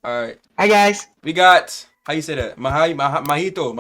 All right. Hi guys. We got, how you say that? Mahito.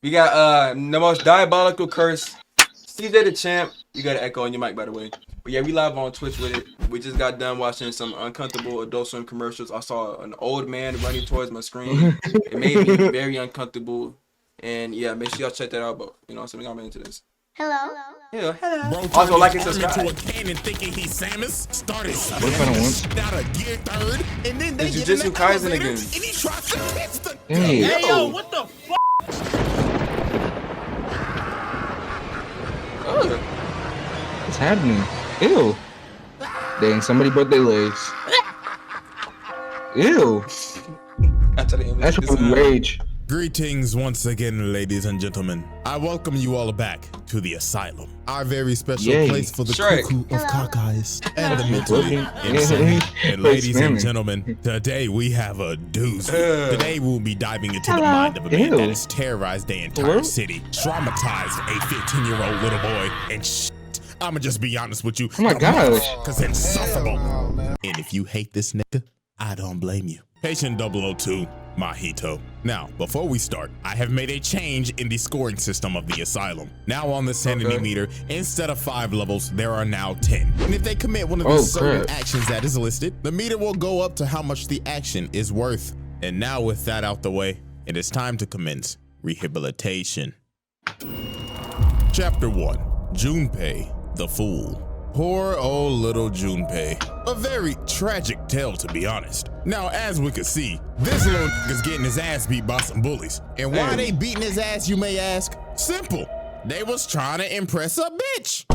We got the most diabolical curse. CJ the champ. You got an echo on your mic, by the way. But yeah, we live on Twitch with it. We just got done watching some uncomfortable Adult Swim commercials. I saw an old man running towards my screen. It made me very uncomfortable. And yeah, make sure y'all check that out. But you know, something I'm into this. Hello. Yeah, hello. Bro, Also, like and subscribe. Into a cannon thinking he's Samus. Started What out a gear third, and then they It's get in Jujutsu the Kaisen elevator, again. and he tries to kiss the. Hey. Hey yo, what the fuck? What's happening? Ew. Dang, somebody broke their legs. Ew. That's what rage. Greetings once again, ladies and gentlemen. I welcome you all back to the asylum, our very special place for the cuckoo of cockeyes and the mentally insane. And ladies and gentlemen, today we have a doozy. Today we'll be diving into the mind of a man that has terrorized the entire city, traumatized a 15-year-old little boy, and I'ma just be honest with you. Oh my gosh. Cause it's insufferable. And if you hate this nigga, I don't blame you. Patient 002, MAHITO. Now, before we start, I have made a change in the scoring system of the asylum. Now on the sanity meter, instead of 5 levels, there are now 10. And if they commit one of the certain actions that is listed, the meter will go up to how much the action is worth. And now with that out the way, it is time to commence rehabilitation. Chapter 1, Junpei, the Fool. Poor old little Junpei. A very tragic tale, to be honest. Now, as we can see, this little nigga's getting his ass beat by some bullies. And why they beating his ass, you may ask? Simple. They was trying to impress a bitch.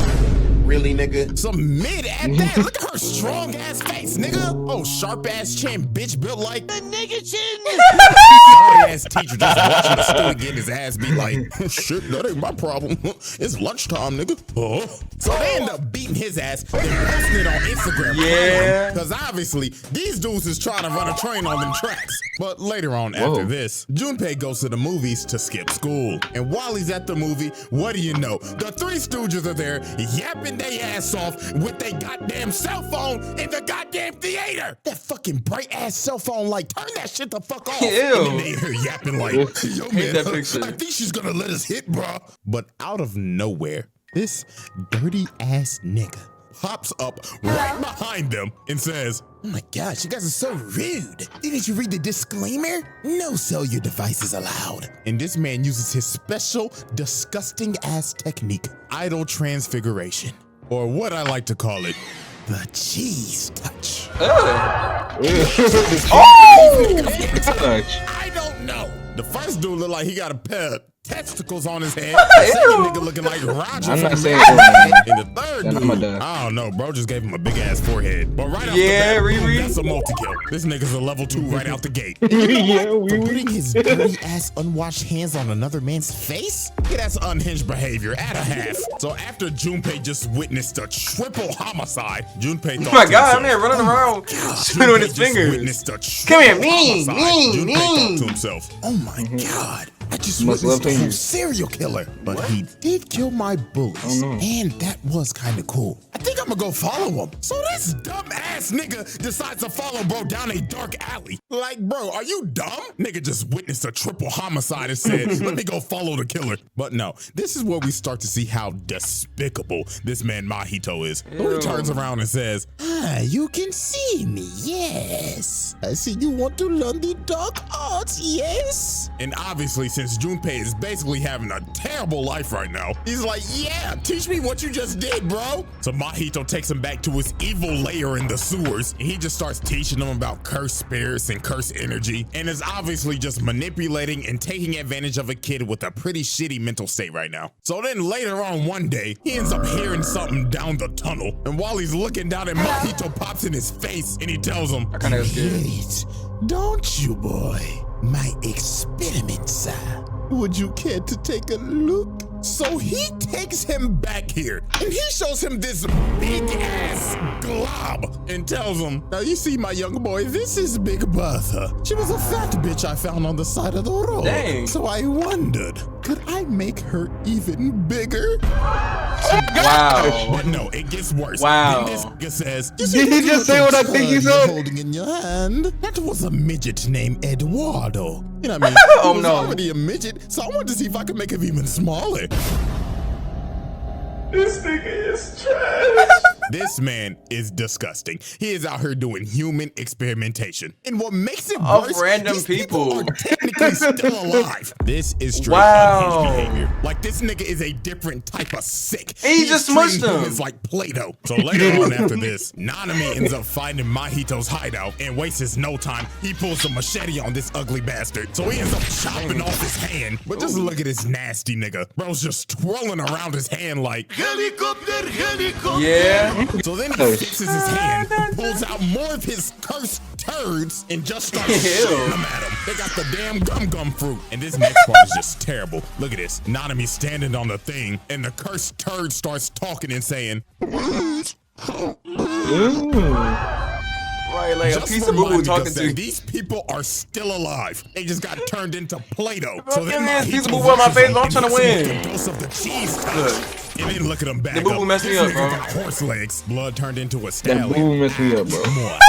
Really, nigga? Some mid at that. Look at her strong ass face, nigga. Oh, sharp ass chin, bitch built like a nigga chin. Sorry ass teacher just watching the student getting his ass beat like, shit, that ain't my problem. It's lunchtime, nigga. So they end up beating his ass and posting it on Instagram. Yeah. Because obviously, these dudes is trying to run a train on them tracks. But later on after this, Junpei goes to the movies to skip school. And while he's at the movie, what do you know? The Three Stooges are there yapping they ass off with their goddamn cell phone in the goddamn theater. That fucking bright ass cell phone, like, turn that shit the fuck off. Ew. And then they hear yapping like, yo man, that picture. I think she's gonna let us hit, bro. But out of nowhere, this dirty ass nigga pops up right behind them and says, oh my gosh, you guys are so rude. Didn't you read the disclaimer? No cellular devices allowed. And this man uses his special, disgusting ass technique, idle transfiguration. Or what I like to call it, the cheese touch. I don't know. The first dude looked like he got a pair of testicles on his head. The second nigga looking like Roger. I'm not from saying Mad Men. And the third dude, done. I don't know, bro, just gave him a big ass forehead. But right off the bat, boom, that's a multi-kill. This nigga's a level 2 right out the gate. For putting his dirty ass unwashed hands on another man's face? Yeah, that's unhinged behavior at a half. So after Junpei just witnessed a triple homicide, Junpei thought, Oh my god, I'm there running around shooting with his fingers. Come here, me. Junpei thought to himself, oh my god, I just witnessed a whole serial killer. But he did kill my bullies. And that was kind of cool. I think I'm gonna go follow him. So this dumb ass nigga decides to follow bro down a dark alley. Like, bro, are you dumb? Nigga just witnessed a triple homicide and said, let me go follow the killer. But no, this is where we start to see how despicable this man MAHITO is. So he turns around and says, you can see me, yes. I see you want to learn the dark arts, yes. And obviously, since Junpei is basically having a terrible life right now, he's like, yeah, teach me what you just did, bro. So MAHITO takes him back to his evil lair in the sewers, and he just starts teaching him about cursed spirits and cursed energy, and is obviously just manipulating and taking advantage of a kid with a pretty shitty mental state right now. So then later on one day, he ends up hearing something down the tunnel, and while he's looking down at MAHITO pops in his face, and he tells him, I kinda got scared. it, don't you, boy? My experiments, would you care to take a look? So he takes him back here, and he shows him this big ass glob and tells him, now you see my young boy, this is Big Bertha. She was a fat bitch I found on the side of the road. Dang. So I wondered, could I make her even bigger? Wow. But no, it gets worse. Wow. Then this motherfucker says, Did he just say what I think he you're said? holding in your hand? That was a midget named Eduardo. You know what I mean? Oh, he was no. already a midget, so I wanted to see if I could make him even smaller. This nigga is trash. This man is disgusting. He is out here doing human experimentation. And what makes it Of worse, random these people. are technically still alive. This is straight Wow. unhinged behavior. Like, this nigga is a different type of sick. He just smushed him. It's like Play-Doh. So later on after this, Nanami ends up finding Mahito's hideout and wastes no time. He pulls a machete on this ugly bastard. So he ends up chopping off his hand. But just look at this nasty nigga. Bro's just twirling around his hand like, helicopter, helicopter. Yeah. So then he fixes his hand, pulls out more of his cursed turds, and just starts shooting them at him. They got the damn gum fruit. And this next part is just terrible. Look at this. Nanami standing on the thing, and the cursed turd starts talking and saying, Right, like a just piece for of boo-boo Monica talking said, to. these people are still alive. They just got turned into Play-Doh. Bro, give me this Mahito piece of boo-boo on my face, rushes I'm trying to and hits him win. with a dose of the cheese touch. Look. And then look at him back The boo-boo up. messed me This up, nigga bro. got horse legs. Blood turned into a That stallion. boo messed me up, bro. Come on.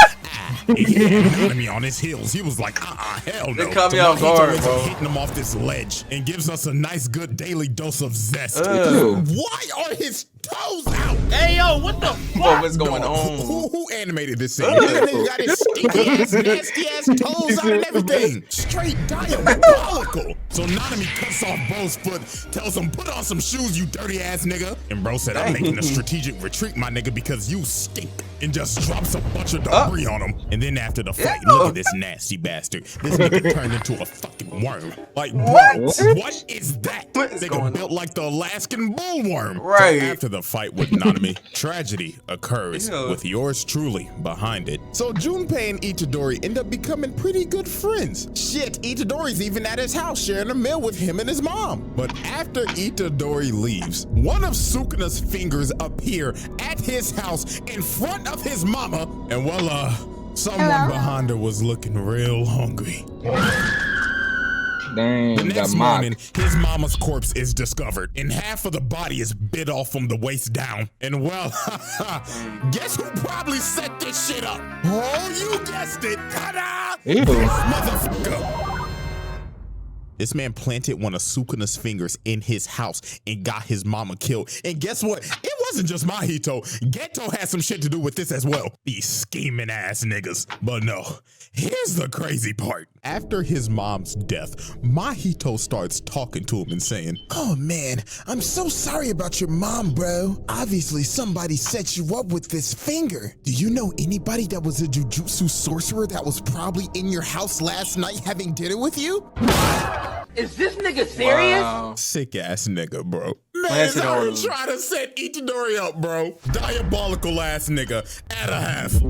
He had Nanami on his heels. He was like, hell no. They caught me So off Mahito guard, ends up bro. hitting him off this ledge and gives us a nice, good daily dose of zest. Ew. Why are his toes out? Hey yo, what the What was going No, on? Who animated this scene? This nigga got his stinky ass, nasty ass toes out and everything. Straight diabolical. So Nanami cuts off bro's foot, tells him, put on some shoes, you dirty ass nigga. And bro said, I'm making a strategic retreat, my nigga, because you stink. And just drops a bunch of debris on him. And then after the fight, look at this nasty bastard. This nigga turned into a fucking worm. Like, bro, what is that? What is going Nigga on? built like the Alaskan bullworm. Right. So after the fight with Nanami, tragedy occurs Ew. with yours truly behind it. So Junpei and Itadori end up becoming pretty good friends. Shit, Itadori's even at his house sharing a meal with him and his mom. But after Itadori leaves, one of Sukuna's fingers appear at his house in front of his mama, and someone behind her was looking real hungry. Dang, The got next morning, mocked. his mama's corpse is discovered, and half of the body is bit off from the waist down. And guess who probably set this shit up? Oh, you guessed it. Ta-da! Ew. This motherfucker. This man planted one of Sukuna's fingers in his house and got his mama killed. And guess what? It wasn't just Mahito. Geto had some shit to do with this as well. These scheming ass niggas. But no, here's the crazy part. After his mom's death, Mahito starts talking to him and saying, oh man, I'm so sorry about your mom, bro. Obviously somebody set you up with this finger. Do you know anybody that was a jujutsu sorcerer that was probably in your house last night having dinner with you? Is this nigga serious? Wow. Sick ass nigga, bro. Man, Planted I on would him. try to set Itadori up, bro. Diabolical ass nigga at a half.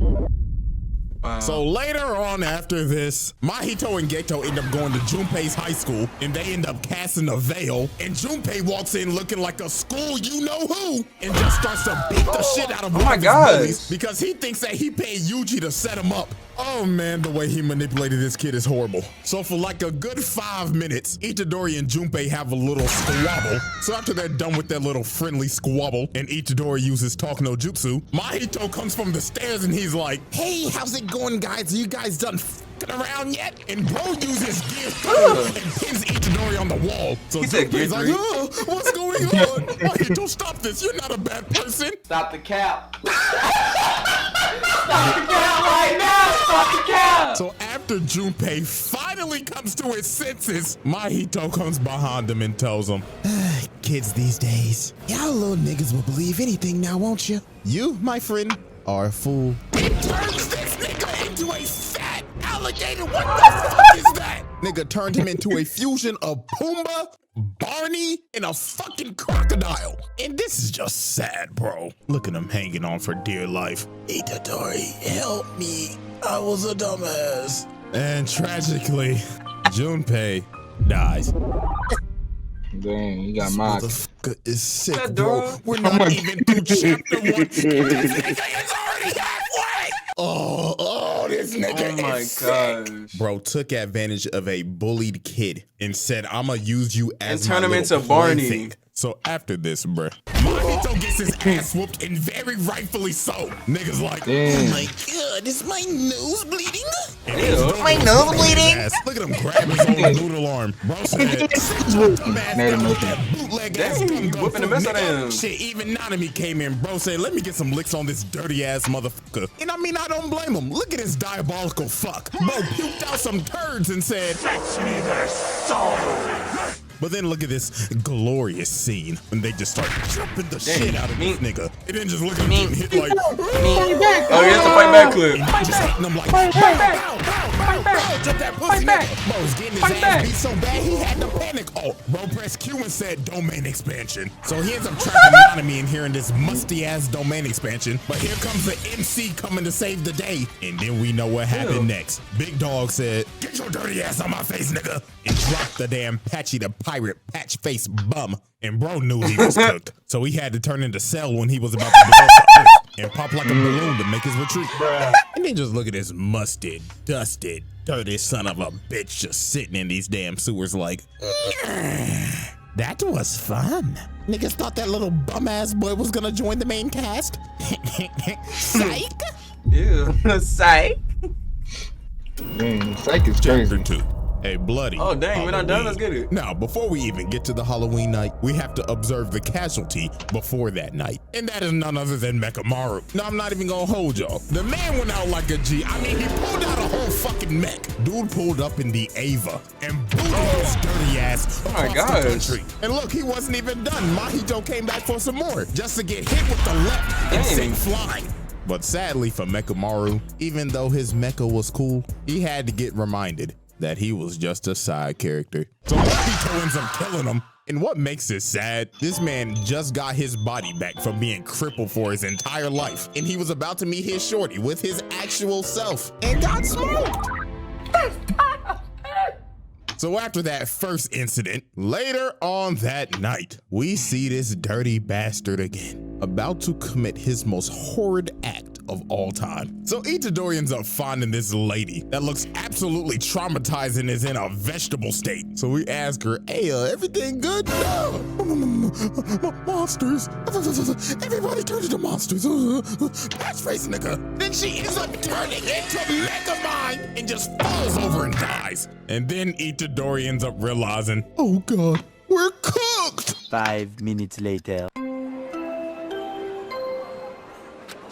Wow. So later on after this, Mahito and Geto end up going to Junpei's high school, and they end up casting a veil, and Junpei walks in looking like a school you-know-who, and just starts to beat the shit out of one my of his gosh. bullies because he thinks that he paid Yuji to set him up. Oh man, the way he manipulated this kid is horrible. So for like a good 5 minutes, Itadori and Junpei have a little squabble. So after they're done with their little friendly squabble, and Itadori uses talk no jutsu, Mahito comes from the stairs and he's like, hey, how's it going, guys? Are you guys done f***ing around yet? And bro uses gear 3 and pins Itadori on the wall. So He said gear Junpei's like, 3? oh, what's going on? Mahito, stop this. You're not a bad person. Stop the cap. Stop the cap right now. Stop the cap. So after Junpei finally comes to his senses, Mahito comes behind him and tells him, kids these days, y'all little niggas will believe anything now, won't you? You, my friend, are a fool. It turns this nigga into a fat alligator. What the fuck is that? Nigga turned him into a fusion of Pumbaa, Barney, and a fucking crocodile. And this is just sad, bro. Look at him hanging on for dear life. Itadori, help me. I was a dumbass. And tragically, Junpei dies. Dang, he got mocked. Motherfucker is sick, That bro. dog. We're not even through chapter 1. This nigga is already halfway. Oh, this nigga Oh my is sick. gosh. Bro took advantage of a bullied kid and said, I'ma use you as And turn my him little into Barney. plaything. So after this, bruh, Mahito Mahito gets his ass whooped, and very rightfully so. Niggas like, oh my god, is my nose bleeding? My nose bleeding. Look at him grab his own noodle arm. Bro said, bootleg ass whooping the mess out of him. Shit, even Nanami came in. Bro said, let me get some licks on this dirty ass motherfucker. And I mean, I don't blame him. Look at his diabolical fuck. Bro puked out some turds and said, fetch me their soul. But then look at this glorious scene when they just start jumping the shit out of this nigga. And then just look at him getting hit like, oh, he has to fight back clip. and just hitting him like, bow, jump that pussy nigga. Bro was getting his ass beat so bad he had to panic. Oh, bro pressed Q and said domain expansion. So he ends up trapping Nanami in here in this musty ass domain expansion. But here comes the MC coming to save the day. And then we know what happened next. Big Dog said, get your dirty ass on my face, nigga. And dropped the damn Patchy the pirate patch face bum. And bro knew he was cooked. So he had to turn into Cell when he was about to blow up the earth and pop like a balloon to make his retreat. And then just look at this musted, dusted, dirty son of a bitch just sitting in these damn sewers like, that was fun. Niggas thought that little bum ass boy was gonna join the main cast. Psych. Ew. Psych. Dang, Psych is crazy. Chapter 2. A bloody Oh dang, we're not done. Let's get it. Now, before we even get to the Halloween night, we have to observe the casualty before that night. And that is none other than Mekamaru. Now, I'm not even gonna hold y'all. The man went out like a G. I mean, he pulled out a whole fucking mech. Dude pulled up in the Ava and booted his dirty ass across the country. And look, he wasn't even done. Mahito came back for some more, just to get hit with the left and sent flying. But sadly for Mekamaru, even though his mecha was cool, he had to get reminded that he was just a side character. So Mahito ends up killing him. And what makes it sad, this man just got his body back from being crippled for his entire life. And he was about to meet his shorty with his actual self and got smoked. So after that first incident, later on that night, we see this dirty bastard again, about to commit his most horrid act of all time. So Itadori ends up finding this lady that looks absolutely traumatized and is in a vegetable state. So we ask her, hey, everything good? No. Monsters. Everybody turns into monsters. Patch face nigga. Then she ends up turning into Megamind and just falls over and dies. And then Itadori ends up realizing, oh God, we're cooked. 5 minutes later.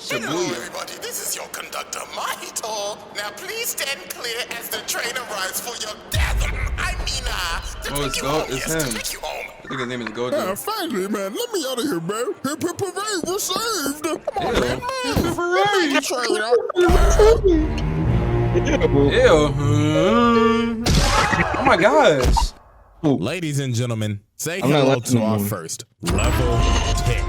Hello everybody, this is your conductor, Mahito. Now please stand clear as the train arrives for your death. I mean, to take you home, to take you home. I think his name is Gojo. Finally, man, let me out of here, man. Hip hip hooray, we're saved. Come on, man. Ew. Oh my gosh. Ladies and gentlemen, say hello to our first level 10.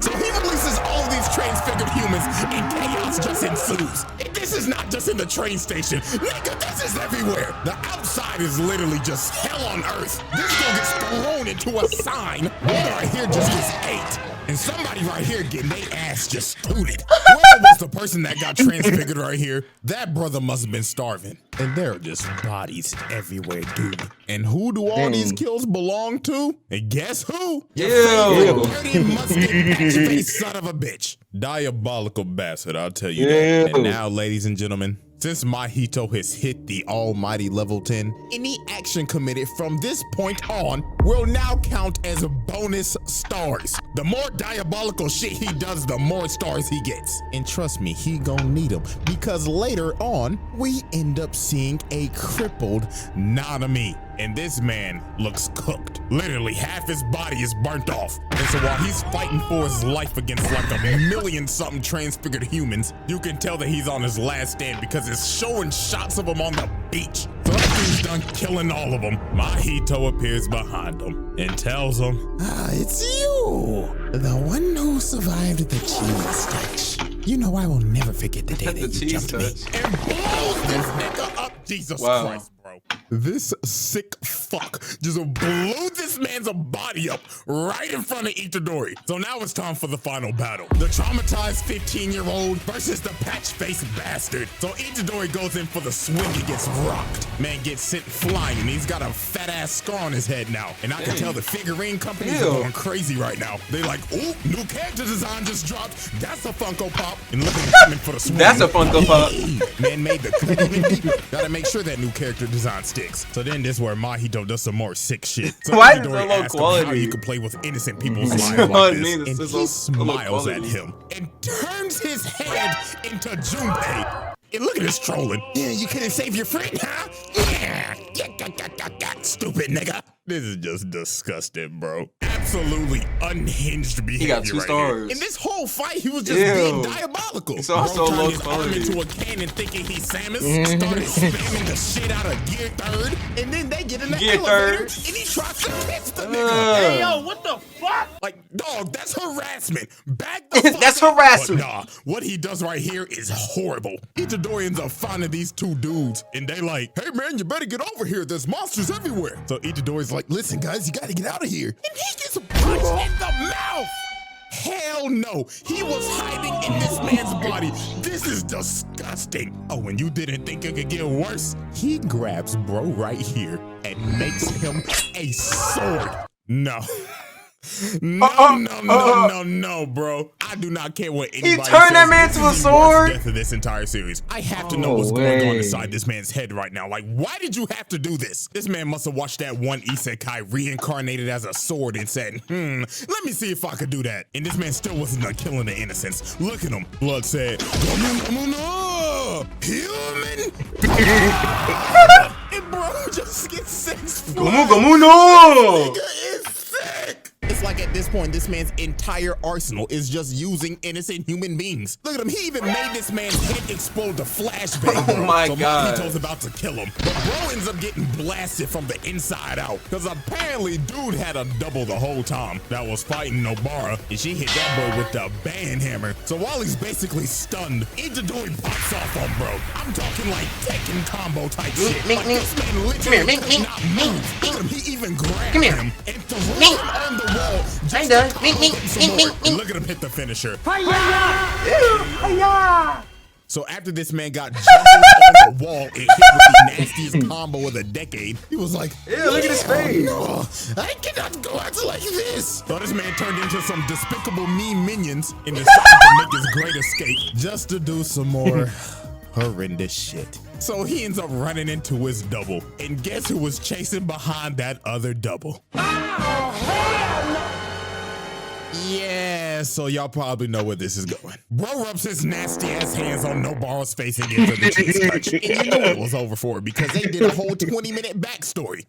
So he releases all of these transfigured humans and chaos just ensues. And this is not just in the train station. Nigga, this is everywhere. The outside is literally just hell on earth. This girl gets thrown into a sign. One right here just gets ate. And somebody right here getting their ass just tooted. Whoever was the person that got transfigured right here, that brother must have been starving. And there are just bodies everywhere, dude. And who do all these kills belong to? And guess who? Your dirty, musty, patch-faced son of a bitch. Diabolical bastard, I'll tell you that. And now, ladies and gentlemen, since Mahito has hit the almighty level 10, any action committed from this point on will now count as bonus stars. The more diabolical shit he does, the more stars he gets. And trust me, he gonna need them, because later on, we end up seeing a crippled Nanami. And this man looks cooked. Literally, half his body is burnt off. And so while he's fighting for his life against like 1,000,000-something transfigured humans, you can tell that he's on his last stand because it's showing shots of him on the beach. So after he's done killing all of them, Mahito appears behind him and tells him, it's you, the one who survived the cheese touch. You know I will never forget the day that you jumped me. And blows this nigga up. Jesus Christ, bro. This sick fuck just blew this man's body up right in front of Itadori. So now it's time for the final battle. The traumatized 15-year-old versus the patch-faced bastard. So Itadori goes in for the swing and gets rocked. Man gets sent flying and he's got a fat-ass scar on his head now. And I can tell the figurine companies are going crazy right now. They like, ooh, new character design just dropped. That's a Funko Pop. And look at him coming for the swing. That's a Funko Pop. Man made the gotta make sure that new character design sticks. So then this is where Mahito does some more sick shit. So Why is it Itadori so low asks him quality? how you can play with innocent people's lives like this. And It's he so low smiles at quality. him and turns his head into Junpei. And look at this trolling. Yeah, you couldn't save your friend, huh? Yeah. Stupid nigga. This is just disgusting, bro. Absolutely unhinged behavior. He got 2 right stars. here. In this whole fight, he was just being diabolical. It's also Bro turned low his arm quality. into a cannon thinking he's Samus, started spamming the shit out of Gear 3rd, and then they get in the Gear elevator, 3rd. and he tries to kiss the nigga. Hey, yo, what the fuck? Like, dog, that's harassment. Back the fuck That's up. harassment. But nah, what he does right here is horrible. Itadori ends up finding these 2 dudes, and they like, hey man, you better get over here. There's monsters everywhere. So Itadori's like, listen guys, you gotta get out of here. And he gets punched in the mouth. Hell no, he was hiding in this man's body. This is disgusting. Oh, and you didn't think it could get worse? He grabs bro right here and makes him a sword. No. No, bro. I do not care what anybody says. turned that man This to a is the worst sword? death of this entire series. I have to know what's going on inside this man's head right now. Like, why did you have to do this? This man must have watched that one isekai reincarnated as a sword and said, let me see if I could do that. And this man still wasn't done killing the innocents. Look at him. Blood said, no, human. And bro just gets 6 Gomu no! Nigga is sick. It's like at this point, this man's entire arsenal is just using innocent human beings. Look at him. He even made this man's head explode to flashbang. Oh my God. Mahito's about to kill him. But bro ends up getting blasted from the inside out. Because apparently dude had a double the whole time that was fighting Nobara. And she hit that boy with the band hammer. So while he's basically stunned, Itadori pops off on bro. I'm talking like Tekken combo type shit. Like this man literally could not move. Look at him. He even grabbed him and threw him on the wall. I'm done. Look at him hit the finisher. So after this man got jumped on the wall and hit with the nastiest combo of the decade, he was like, Yeah, look at his face. no, I cannot go out like this. So this man turned into some despicable me minions and decided to make his great escape just to do some more horrendous shit. So he ends up running into his double. And guess who was chasing behind that other double? Yeah, so y'all probably know where this is going. Bro rubs his nasty ass hands on Nobara's face and gives her the cheese touch. And you know it was over for her because they did a whole 20-minute backstory.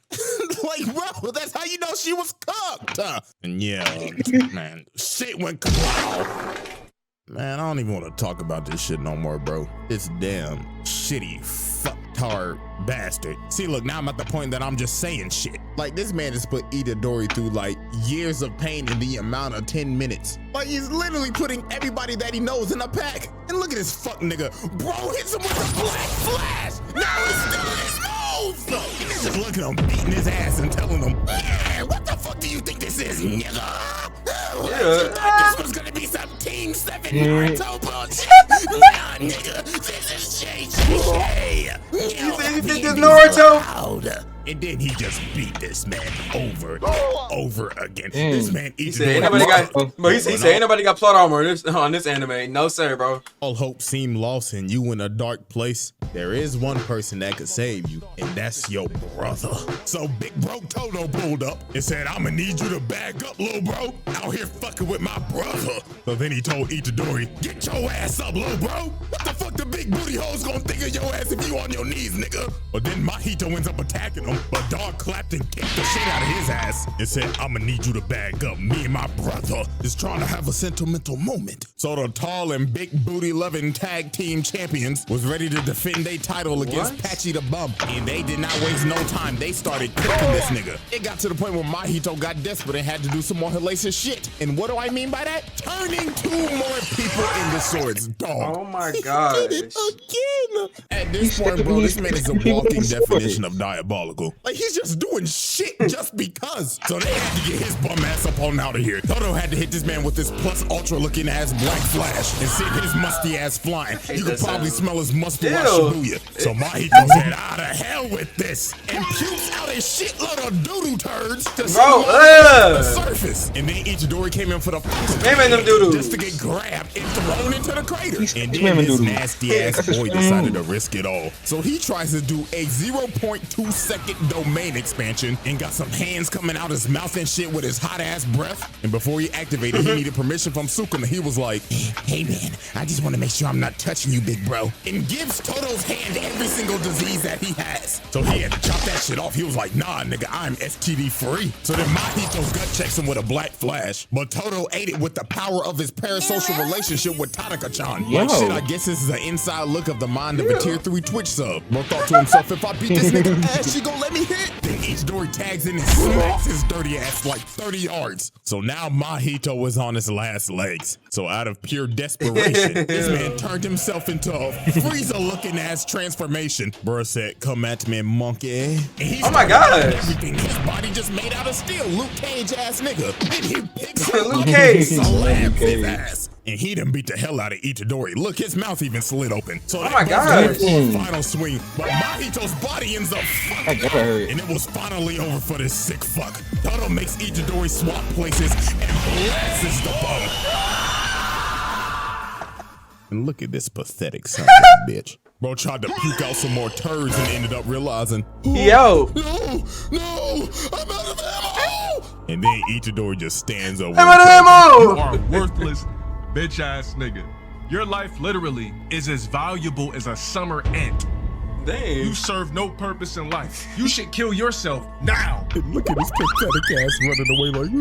Like, bro, that's how you know she was cooked. And yeah, man, shit went kapow. Man, I don't even want to talk about this shit no more, bro. It's damn shitty fucktard bastard. See, look, now I'm at the point that I'm just saying shit. Like, this man just put Itadori through, like, years of pain in the amount of 10 minutes. Like, he's literally putting everybody that he knows in a pack. And look at this fuck nigga. Bro hits him with a black flash. Now he's still his moves. Just look at him beating his ass and telling him, yeah, what the fuck do you think this is, nigga? This was gonna be some Team 7 Naruto bullshit. Nah, nigga, this is JJ. You think this Naruto? And then he just beat this man over and over again. This man He said ain't nobody got plot armor on this anime. No sir, bro. All hope seemed lost and you in a dark place. There is one person that could save you, and that's your brother. So Big Bro Toto pulled up and said, I'ma need you to back up, little bro. Out here fucking with my brother. So then he told Itadori, get your ass up, little bro. What the fuck the big booty hoes gonna think of your ass if you on your knees, nigga? But then Mahito ends up attacking him, but dog clapped and kicked the shit out of his ass and said, I'ma need you to back up. Me and my brother is trying to have a sentimental moment. So the tall and big booty loving tag team champions was ready to defend their title against Patchy the Bum. And they did not waste no time. They started kicking this nigga. It got to the point where Mahito got desperate and had to do some more hellacious shit. And what do I mean by that? Turning 2 more people into swords, dog. Oh my God. it again. At this point, bro, this man is a walking definition of diabolical. Like, he's just doing shit just because. So they had to get his bum ass up on out of here. Toto had to hit this man with this plus ultra looking ass black flash and send his musty ass flying. You could probably smell his musty Shibuya. So Mahito said, out of hell with this, and pukes out a shitload of doodoo turds to the surface. And then Itadori came in for the just to get grabbed and thrown into the crater. And then his nasty ass boy decided to risk it all. So he tries to do a 0.2 second domain expansion and got some hands coming out his mouth and shit with his hot ass breath. And before he activated, he needed permission from Sukuna. He was like, hey man, I just want to make sure I'm not touching you, big bro. And gives Toto's hand every single disease that he has. So he had to chop that shit off. He was like, nah, nigga, I'm STD free. So then Mahito's gut checks him with a black flash. But Toto ate it with the power of his parasocial relationship with Tanaka-chan. Like shit, I guess this is an inside look of the mind of a tier 3 Twitch sub. Bro thought to himself, if I beat this nigga ass, she gon' let me hit? Then Itadori tags in and smacks his dirty ass like 30 yards. So now Mahito is on his last legs. So out of pure desperation, this man turned himself into a Frieza-looking ass transformation. Bro said, come at me, monkey. And he's oh my god. Everything. His body just made out of steel. Luke Cage ass nigga. And he picks him Luke up Cage. and slams his ass. And he done beat the hell out of Itadori. Look, his mouth even slid open. So oh my god. Final swing, but Mahito's body ends up fucking. And it was finally over for this sick fuck. Toto makes Itadori swap places and blasts the bone. And look at this pathetic son of a bitch. Bro tried to puke out some more turds and ended up realizing, yo, no, I'm out of ammo. And then Itadori just stands over. I'm out of ammo. You are worthless, bitch ass nigga. Your life literally is as valuable as a summer ant. Dang. You serve no purpose in life. You should kill yourself now. And look at this pathetic ass running away like.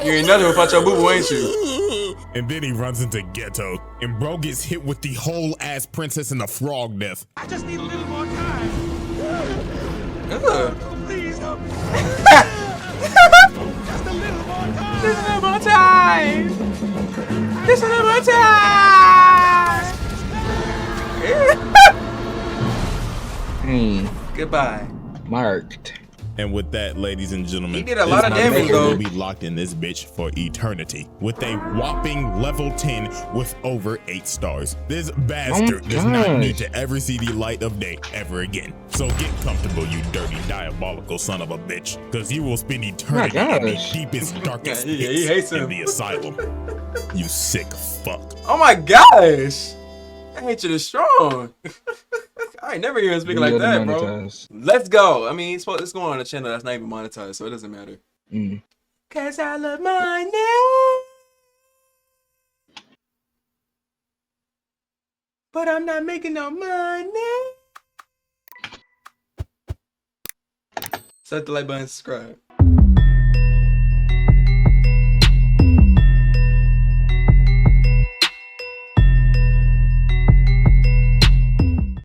You ain't nothing without your boo-boo, ain't you? And then he runs into Ghetto, and bro gets hit with the whole ass princess and the frog death. I just need a little more time. Please help me. Just a little more time. Just a little more time. Just a little more time. Goodbye. Marked. And with that, ladies and gentlemen, he did a lot of damage though. Will be locked in this bitch for eternity with a whopping level 10 with over 8 stars. This bastard does not need to ever see the light of day ever again. So get comfortable, you dirty, diabolical son of a bitch, because you will spend eternity in the deepest, darkest pits in the asylum. You sick fuck. Oh my gosh. That hatred is strong. I ain't never hear him speak like that, bro. Let's go. I mean, it's going on a channel that's not even monetized, so it doesn't matter. Cause I love money. But I'm not making no money. Set the like button, subscribe.